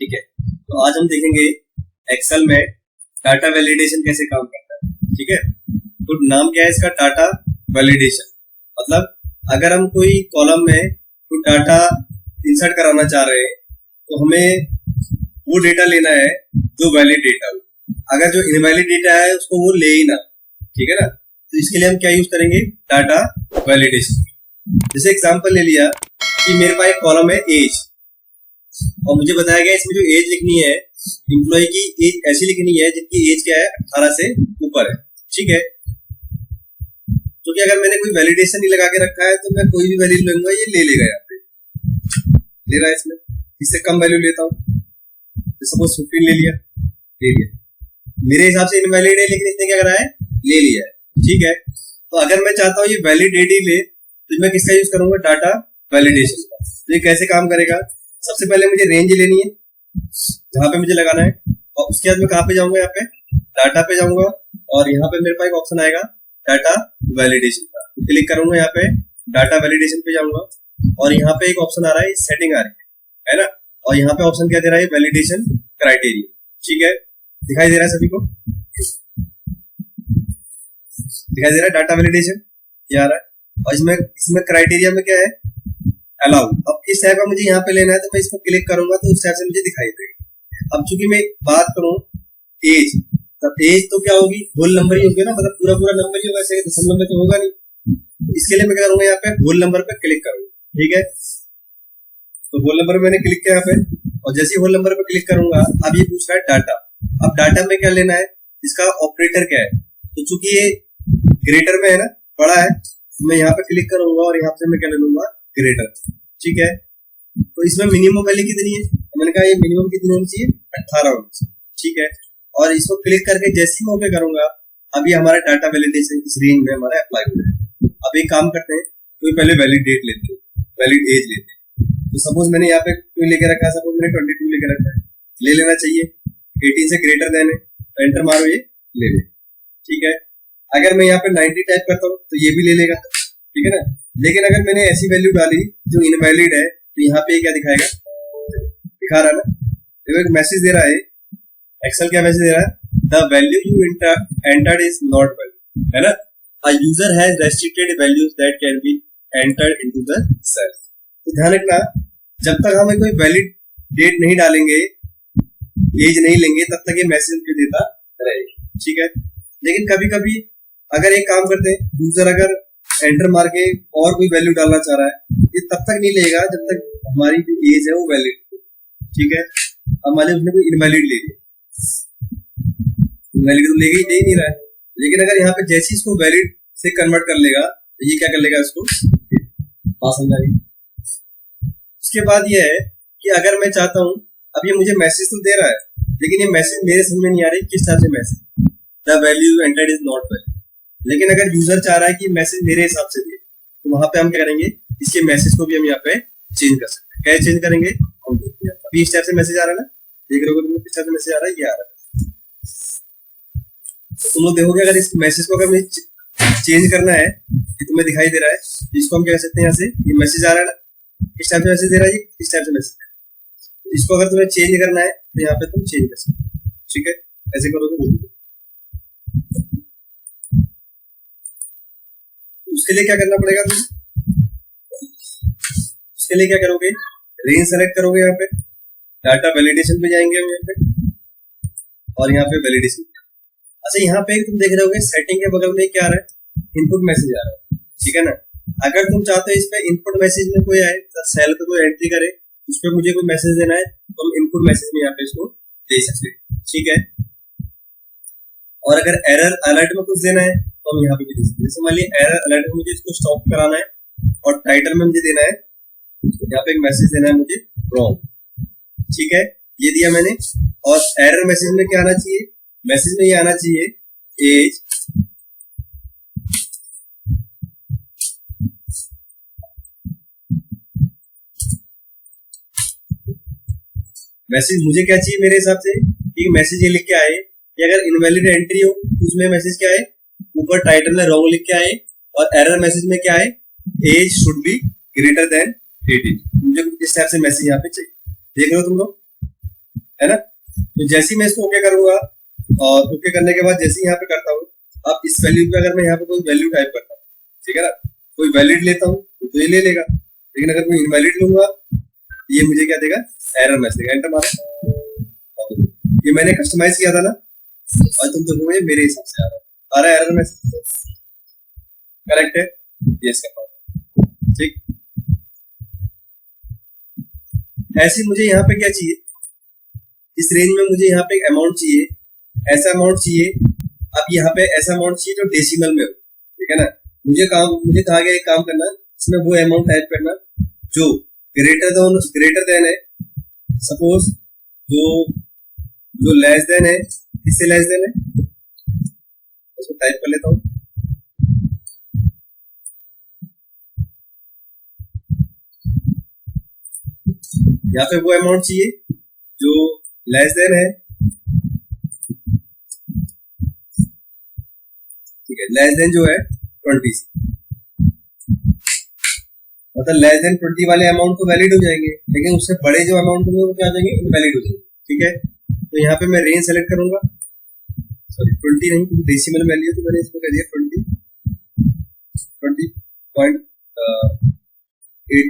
ठीक है, तो आज हम देखेंगे एक्सेल में डाटा वैलिडेशन कैसे काम करता है। ठीक है, तो नाम क्या है इसका, डाटा वैलिडेशन। मतलब अगर हम कोई कॉलम में कोई डाटा इंसर्ट कराना चाह रहे हैं तो हमें वो डेटा लेना है जो वैलिड डेटा हो। अगर जो इनवैलिड डेटा है उसको वो ले ही ना, ठीक है ना। तो इसके लिए हम क्या यूज करेंगे, डाटा वैलिडेशन। जैसे एग्जांपल ले लिया कि मेरे पास एक कॉलम है एज, और मुझे बताया गया इसमें जो एज लिखनी है एम्प्लॉय की एज ऐसी लिखनी है जिनकी एज क्या है 18 से ऊपर है। ठीक है, तो क्या अगर मैंने कोई वैलिडेशन नहीं लगा के रखा है तो मैं कोई भी वैल्यू लूंगा ये ले लेगा, यहाँ पे ले रहा है, इसमें इससे कम वैल्यू लेता हूँ, सपोज 15 ले लिया, मेरे हिसाब से इनवैलिड है लेकिन इसने क्या करा है, ले लिया है। ठीक है, तो अगर मैं चाहता हूँ ये वैलिडेट ही ले तो मैं किसका यूज करूंगा, डाटा वैलिडेशन का। तो ये कैसे काम करेगा, सबसे पहले मुझे रेंज लेनी है जहां पे मुझे लगाना है, और उसके बाद मैं कहाँ पे जाऊंगा, यहाँ पे डाटा पे जाऊंगा, और यहाँ पे मेरे पास एक ऑप्शन आएगा डाटा वैलिडेशन का, क्लिक करूंगा, यहाँ पे डाटा वैलिडेशन पे जाऊंगा, और यहाँ पे एक ऑप्शन आ रहा है सेटिंग आ रही है ना, और यहाँ पे ऑप्शन क्या दे रहा है, वैलिडेशन क्राइटेरिया। ठीक है, दिखाई दे रहा है सभी को, दिखाई दे रहा है डाटा वैलिडेशन ये आ रहा है, और इसमें क्राइटेरिया में क्या है, अलाउ। अब इस टाइप का मुझे यहाँ पे लेना है तो मैं इसको क्लिक करूंगा तो उस टाइप से मुझे दिखाई देगा। अब चूंकि मैं बात करूं एज, तब एज तो क्या होगी, होल नंबर ही होगी ना, मतलब पूरा पूरा नंबर ही होगा, दशमलव में तो होगा नहीं। इसके लिए मैं क्या करूंगा, यहाँ पे होल नंबर पे क्लिक करूंगा। ठीक है, तो होल नंबर मैंने क्लिक किया यहाँ पे, और जैसे ही होल नंबर पे क्लिक करूंगा अब ये पूछ रहा है डाटा। अब डाटा में क्या लेना है, इसका ऑपरेटर क्या है, तो चूंकि ये ग्रेटर में है ना, बड़ा है, तो मैं यहाँ पे क्लिक करूंगा और यहाँ पे मैं क्या ले लूंगा, ग्रेटर। ठीक है, तो इसमें मिनिमम वैल्यू कितनी है, मैंने कहा ये मिनिमम कितनी होनी चाहिए, 18 होनी चाहिए। ठीक है, और इसको क्लिक करके जैसे ही मैं ओके करूंगा अभी हमारा डाटा वैलिडेशन इस रेंज में हमारा अप्लाई हो जाएगा। अब एक काम करते हैं, तो पहले वैलिड डेट लेते हैं, वैलिड एज लेते हैं। तो सपोज मैंने यहाँ पे क्यों लेके रखा है, सपोज मैंने 22 लेके रखा है, ले लेना चाहिए, 18 से ग्रेटर देन है, एंटर मारो, ये ले ले। ठीक है, अगर मैं यहाँ पे 90 टाइप करता हूँ तो ये भी ले लेगा। ठीक है ना, लेकिन अगर मैंने ऐसी वैल्यू डाली जो इनवैलिड है तो यहाँ पे क्या दिखाएगा, दिखा रहा है ना, देखो एक मैसेज दे रहा है, एक्सेल क्या मैसेज दे रहा है, the value you entered is not valid, है ना, a user has restricted values that can be entered into the cell. तो ध्यान रखना, जब तक हमें कोई वैलिड डेट नहीं डालेंगे, एज नहीं लेंगे, तब तक ये मैसेज क्यों देता रहेगा। ठीक है, लेकिन कभी कभी अगर एक काम करते हैं, यूजर अगर एंटर मार के और कोई वैल्यू डालना चाह रहा है, ये तब तक नहीं लेगा जब तक हमारी जो एज है वो वैलिड। ठीक है, हमारे उसने कोई इनवैलिड ले लिया, वैलिड तो लेगा ही, ले नहीं रहा है, लेकिन अगर यहाँ पे जैसे इसको वैलिड से कन्वर्ट कर लेगा तो ये क्या कर लेगा, इसको पास हो जाएगा। उसके बाद ये है कि अगर मैं चाहता हूँ, अब ये मुझे मैसेज तो दे रहा है लेकिन ये मैसेज मेरे समझ में नहीं आ रही किस तरह से message, the value entered is not valid. लेकिन अगर यूजर चाह रहा है कि मैसेज मेरे हिसाब से दे, तो वहां पे हम क्या करेंगे, इसके मैसेज को भी हम यहाँ पे चेंज कर सकते हैं। कैसे चेंज करेंगे, अभी इस टाइप से मैसेज आ रहा है ना, देख रहे हो तुम किस टाइप से मैसेज आ रहा है, ये आ रहा है। तो तुम लोग देखोगे अगर इस मैसेज को अगर चेंज करना है, ये तुम्हें दिखाई दे रहा है, इसको हम क्या कर सकते हैं, यहाँ से ये मैसेज आ रहा है ना, इस टाइप से मैसेज दे रहा है, इस टाइप से मैसेज, इसको अगर तुम्हें चेंज करना है तो यहाँ पे तुम चेंज कर सकते हो। ठीक है, ऐसे करोगे, उसके लिए क्या करना पड़ेगा, उसके लिए क्या करोगे, रेंज सेलेक्ट करोगे, यहाँ पे डाटा वैलिडेशन पे जाएंगे हम यहाँ पे, और यहाँ पे वैलिडेशन। अच्छा, यहाँ पे तुम देख रहे होगे सेटिंग के बगल में क्या आ रहा है, इनपुट मैसेज आ रहा है। ठीक है ना, अगर तुम चाहते हो इस पे इनपुट मैसेज में कोई आए, सेल पे कोई एंट्री करे, उस पर मुझे कोई मैसेज देना है तो हम इनपुट मैसेज में यहाँ पे इसको दे सकते हैं। ठीक है, और अगर एरर अलर्ट में कुछ देना है तो हम यहाँ पे भी दे सकते हैं। जैसे मान लीजिए एरर अलर्ट में मुझे इसको स्टॉप कराना है, और टाइटल में मुझे देना है, यहाँ पे एक मैसेज देना है मुझे रॉन्ग। ठीक है, ये दिया मैंने, और एरर मैसेज में क्या आना चाहिए, मैसेज में ये आना चाहिए एज मैसेज मुझे क्या चाहिए मेरे हिसाब से, कि मैसेज ये लिख के आए कि अगर इनवैलिड एंट्री हो तो उसमें मैसेज क्या है, ऊपर टाइटल में रॉन्ग लिख के आए, और एरर मैसेज में क्या है, age should be greater than 18। मुझे इस टाइप से मैसेज यहाँ पे चाहिए, देख रहे हो तुम लोग। है ना। तो जैसे ही मैं इसको ओके करूंगा और ओके करने के बाद जैसे ही यहाँ पे करता हूँ, अब इस वैल्यू पे अगर मैं यहाँ पे कोई वैल्यू टाइप करता हूँ, ठीक है ना, कोई वैलिड लेता हूँ तो ये ले लेगा, लेकिन अगर मैं इनवैलिड लूंगा ये मुझे क्या देगा, एरर मैसेज देगा। एंटर मारा, ये मैंने कस्टमाइज किया था ना, और तुम देखोगे मेरे हिसाब से आ रहा है एरर मैसेज, करेक्ट है, यस करता हूँ, ठीक। ऐसे मुझे यहाँ पे क्या चाहिए, इस रेंज में मुझे यहाँ पे एक अमाउंट चाहिए, ऐसा अमाउंट चाहिए। अब यहाँ पे ऐसा अमाउंट चाहिए जो डेसिमल में हो, ठीक है ना। मुझे कहा गया एक काम करना, इसमें वो अमाउंट टाइप करना जो ग्रेटर देन है, सपोज जो जो लेस देन है, किससे लेस देन है, उसको टाइप कर लेता हूँ। यहाँ पे वो अमाउंट चाहिए जो लेस देन है, ठीक है, लेस देन जो है 20 से, मतलब लेस देन 20 वाले अमाउंट तो वैलिड हो जाएंगे, लेकिन उससे बड़े जो अमाउंट होंगे वो क्या हो जाएंगे, इनवैलिड हो जाएंगे, ठीक है। तो यहाँ पे मैं रेंज सेलेक्ट करूंगा, सॉरी 20 नहीं, क्योंकि डेसिमल वैल्यू तो मैंने इसमें कर दिया 20.8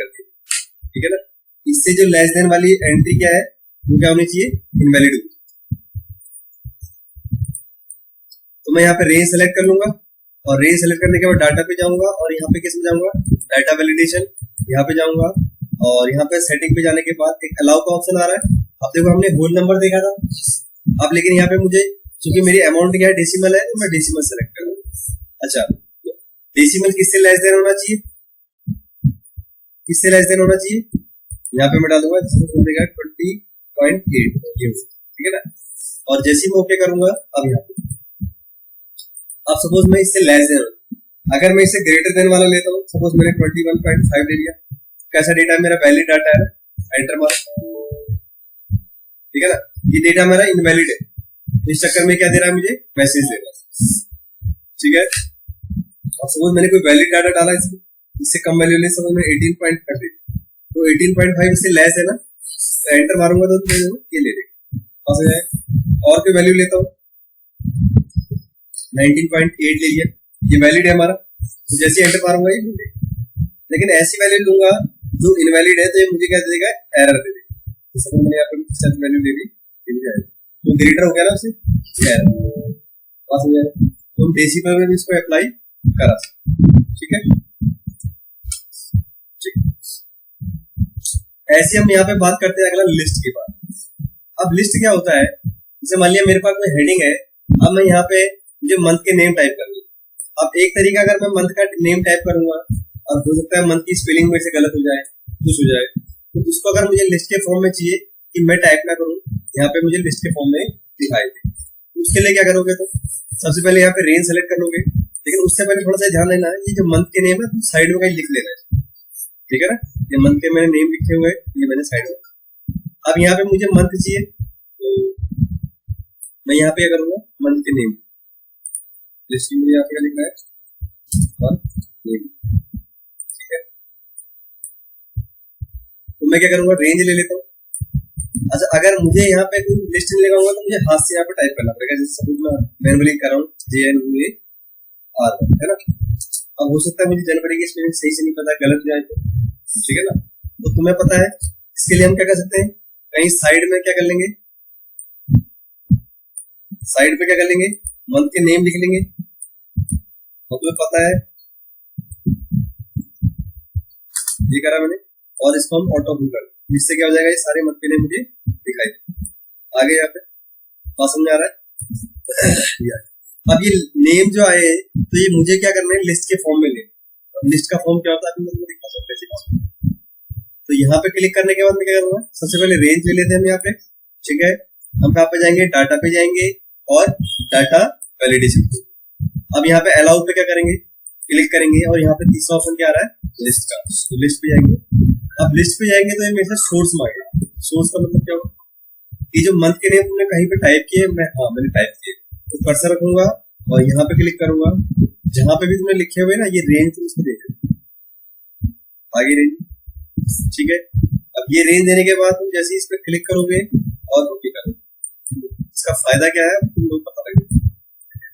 कर दिया, ठीक है ना। इससे जो लेस देन वाली एंट्री क्या है, वो क्या होनी चाहिए, इनवैलिड होगी। तो मैं यहाँ पे रेंज सेलेक्ट कर लूंगा, और रेंज सेलेक्ट करने के बाद डाटा पे जाऊंगा, और यहाँ पे किस में जाऊंगा, डाटा वैलिडेशन, यहाँ पे जाऊंगा, और यहाँ पे सेटिंग पे जाने के बाद एक अलाउ का ऑप्शन आ रहा है। अब देखो हमने होल नंबर देखा था, अब लेकिन यहाँ पे मुझे क्योंकि मेरी अमाउंट क्या है, डेसिमल है, तो मैं डेसिमल सेलेक्ट करूंगा। अच्छा, डेसिमल किससे लेस देन होना चाहिए, किससे लेस देन होना चाहिए, यहाँ पे मैं डालूंगा 20.8, ठीक है ना। और जैसे ही मैं ओके करूंगा, अब यहाँ पे अब सपोज मैं इससे लेस देन, अगर मैं इससे ग्रेटर देन वाला लेता हूँ, सपोज मैंने 21.5 ले लिया, कैसा डेटा है मेरा, वैलिड डाटा है, एंटर मारो, ठीक है ना। ये डेटा मेरा इनवैलिड है, इस चक्कर में क्या दे रहा है मुझे, मैसेज दे रहा है, ठीक है। और सपोज मैंने कोई वैलिड डाटा डाला इसमें, इससे कम वैल्यू ले, सपोज मैं 18 कर दी, तो 18.5 इससे लेस है ना, तो एंटर मारूंगा तो ये ले लेगा। और कोई वैल्यू लेता हूँ, 19.8 ले लिया, ये वैलिड है हमारा, तो जैसे एंटर मारूंगा ये मिलेगा। लेकिन ऐसी वैल्यू लूंगा जो इनवैलिड है, तो ये मुझे क्या दे देगा, एरर दे देगा। तो समझ मैंने यहाँ पर सच वैल्यू दे दी, तो ग्रेटर हो गया ना उससे, एरर पास हो जाएगा। तो हम डेसिमल में इसको अप्लाई करा सकते, ठीक है। ऐसे हम यहाँ पे बात करते हैं अगला लिस्ट के बाद। अब लिस्ट क्या होता है, जैसे मान लिया मेरे पास कोई हेडिंग है, अब मैं यहाँ पे मुझे मंथ के नेम टाइप करनी है। अब एक तरीका अगर मैं मंथ का नेम टाइप करूंगा, अब हो सकता है मंथ की स्पेलिंग में से गलत हो जाए, कुछ हो जाए, तो उसको अगर मुझे लिस्ट के फॉर्म में चाहिए कि मैं टाइप ना करूं, यहाँ पे मुझे लिस्ट के फॉर्म में दिखाई दे, उसके लिए क्या करोगे, तो सबसे पहले यहाँ पे रेंज सेलेक्ट कर लोगे, लेकिन उससे पहले थोड़ा सा ध्यान देना है, ये जो मंथ के नेम है साइड में कहीं लिख लेना है, ठीक है ना। ये मंथ के मैंने नेम लिखे हुए, ये मैंने साइड में। अब यहाँ पे मुझे मंथ चाहिए, तो मैं यहाँ पे क्या करूंगा, मंथ के नेम लिस्ट में यहाँ पे क्या लिखना है, और नेम, ठीक है। तो मैं क्या करूंगा, रेंज ले लेता हूँ। अच्छा, अगर मुझे यहाँ पे कोई लिस्ट नहीं लगाऊंगा तो मुझे हाथ से यहाँ पे टाइप करना पड़ेगा, जैसे सपोज मैं मैनुअली कर रहा हूँ, JNUAR, है ना। अब हो सकता है मुझे जनवरी की स्पेलिंग सही से नहीं पता, गलत जाए तो, ठीक है ना। तो तुम्हें पता है, इसके लिए हम क्या कर सकते हैं, कहीं साइड में क्या कर लेंगे, साइड पे क्या कर लेंगे, मंथ के नेम लिख लेंगे, और तुम्हें पता है ये करा मैंने, और इसको हम ऑटो फिल कर, इससे क्या हो जाएगा, ये सारे मंथ के नेम मुझे दिखाई आगे यहाँ पे बात समझ आ रहा है। अब ये नेम जो आए, तो ये मुझे क्या करना है, लिस्ट के फॉर्म में ले। लिस्ट का फॉर्म क्या होता है, दिखा सकते। तो यहाँ पे क्लिक करने के बाद मैं क्या करूंगा, सबसे पहले रेंज ले लेते हैं हम यहाँ पे, ठीक है। हम कहाँ पे जाएंगे, डाटा पे जाएंगे, और डाटा वैलिडेशन। अब यहाँ पे अलाउ पे क्या करेंगे, क्लिक करेंगे, और यहाँ पे तीसरा ऑप्शन क्या आ रहा है, लिस्ट का, तो लिस्ट पे जाएंगे। अब लिस्ट पे जाएंगे तो ये मेरे साथ सोर्स मांगेगा। सोर्स का मतलब क्या होगा, ये जो मंथ के नेम तुमने कहीं पे टाइप किए, मैंने टाइप किए, तो कर्सर रखूंगा और यहाँ पे क्लिक करूंगा, जहां पे भी तुमने लिखे हुए ना ये रेंज तुम इसमें दे दो, आगे रेंज, ठीक है। अब ये रेंज देने के बाद तुम जैसे इस पे क्लिक करोगे और ओके इसका फायदा क्या है तुम लोग पता लगेगा।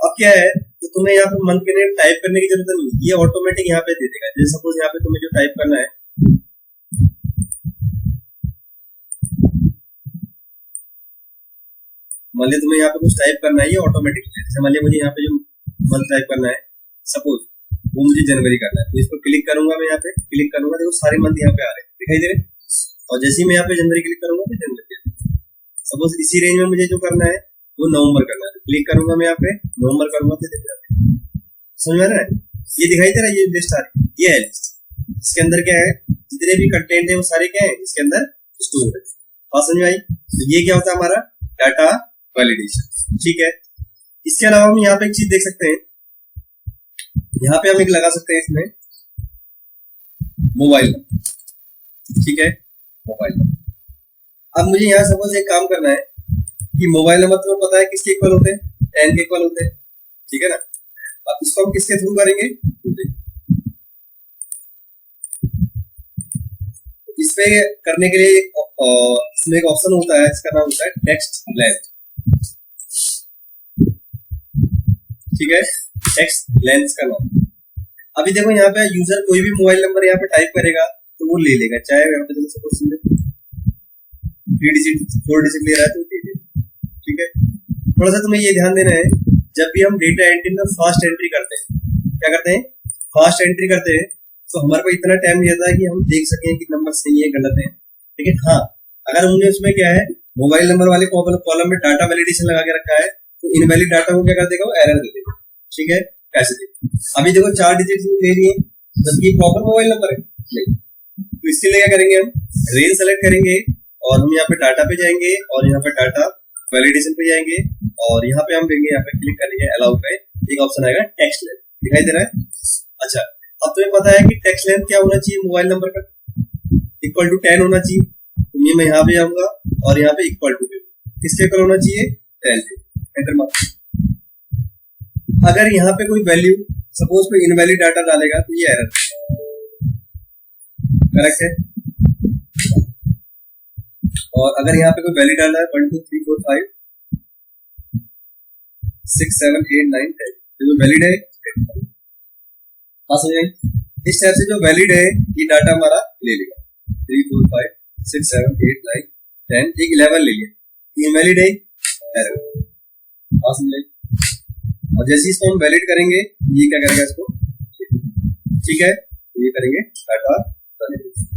अब क्या है, तो तुम्हें यहाँ पे मंथ के नेम टाइप करने की जरूरत नहीं, ये ऑटोमेटिक यहाँ पे दे देगा। जैसे सपोज यहाँ पे तुम्हें जो टाइप करना है, मान लिया तुम्हें यहाँ पे कुछ टाइप करना है, ये ऑटोमेटिक है। जैसे मान लिया मुझे यहाँ पे जो मंथ टाइप करना है, सपोज वो मुझे जनवरी करना है, तो इस पर क्लिक करूंगा, मैं यहाँ पे क्लिक करूंगा, देखो सारे मंथ यहाँ पे आ रहे हैं, दिखाई दे रहे हैं। और जैसे ही मैं यहाँ पे जनवरी क्लिक करूंगा तो जनवरी, सपोज इसी रेंज में मुझे जो करना है वो नवंबर करना है, तो क्लिक करूंगा मैं यहाँ पे, नवंबर करूंगा तो दिख रहा है, समझ में आ रहा है, ये दिखाई दे रहा है, ये लिस्ट आ रही है, ये है लिस्ट। इसके अंदर क्या है, जितने भी कंटेंट है वो सारे क्या है इसके अंदर स्टोर है। बात समझ में आई? तो ये क्या होता है हमारा डाटा वैलिडेशन, ठीक है। इसके अलावा हम यहाँ पे एक चीज देख सकते हैं, यहाँ पे हम एक लगा सकते हैं इसमें मोबाइल नंबर, ठीक है, मोबाइल नंबर। अब मुझे यहाँ सपोज एक काम करना है कि मोबाइल नंबर तुम्हें पता है किसके इक्वल होते हैं, 10 के इक्वल होते हैं, ठीक है ना। अब इसको हम किसके थ्रू करेंगे, इस पे करने के लिए इसमें एक ऑप्शन होता है, इसका नाम होता है टेक्स्ट लेंथ, ठीक है, टेक्स्ट लेंथ का नाम। अभी देखो यहाँ पे यूजर कोई भी मोबाइल नंबर यहाँ पे टाइप करेगा तो वो ले लेगा, चाहे यहाँ पे सपोज 3 डिजिट 4 डिजिट ले रहा है तो ले लेगा, ठीक है। थोड़ा सा तुम्हें ये ध्यान देना है, जब भी हम डेटा एंट्री में फास्ट एंट्री करते हैं, क्या करते हैं, फास्ट एंट्री करते हैं, तो हमारे को इतना टाइम नहीं रहता है कि हम देख सकें कि नंबर सही है गलत है। लेकिन हाँ, अगर हमने उसमें क्या है मोबाइल नंबर वाले कॉलम में डाटा वैलिडेशन लगा के रखा है, तो इनवैलिड डाटा को क्या कर देगा, वो एरर दे देगा, ठीक है। कैसे देखो, अभी देखो 4 डिजिट ले रही है, जबकि प्रॉपर मोबाइल नंबर है, तो इसके लिए क्या करेंगे, हम रेंज सेलेक्ट करेंगे और हम यहाँ पे डाटा पे जाएंगे और यहाँ पे डाटा वैलिडेशन पे जाएंगे और यहाँ पे हम देंगे, यहाँ पे क्लिक करेंगे अलाउ पे, एक ऑप्शन आएगा टेक्स्ट लेंथ, दिखाई दे रहा है। अच्छा, अब तुम्हें पता है कि टेक्स्ट लेंथ क्या होना चाहिए, मोबाइल नंबर का इक्वल टू 10 होना चाहिए, तो ये मैं यहाँ पे जाऊंगा और यहाँ पे इक्वल टू किसके इक्वल होना चाहिए, 10 पे, एंटर मार। अगर यहाँ पे कोई वैल्यू सपोज कोई इनवैलिड डाटा डालेगा तो ये एरर, करेक्ट है। और अगर यहाँ पे कोई वैल्यू डालना है 1 2 3 4 5 6 7 8 9 10, जो वैलिड है, इस टाइप से जो वैलिड है ये डाटा हमारा ले लेगा, 3 4 5 6 7 8 9 10, एक 11 ले लिया, इनवैलिड है, एरर, और जैसे इसको हम वैलिड करेंगे ये क्या करेगा इसको, ठीक है, ये करेंगे डाटा वैलिडेशन।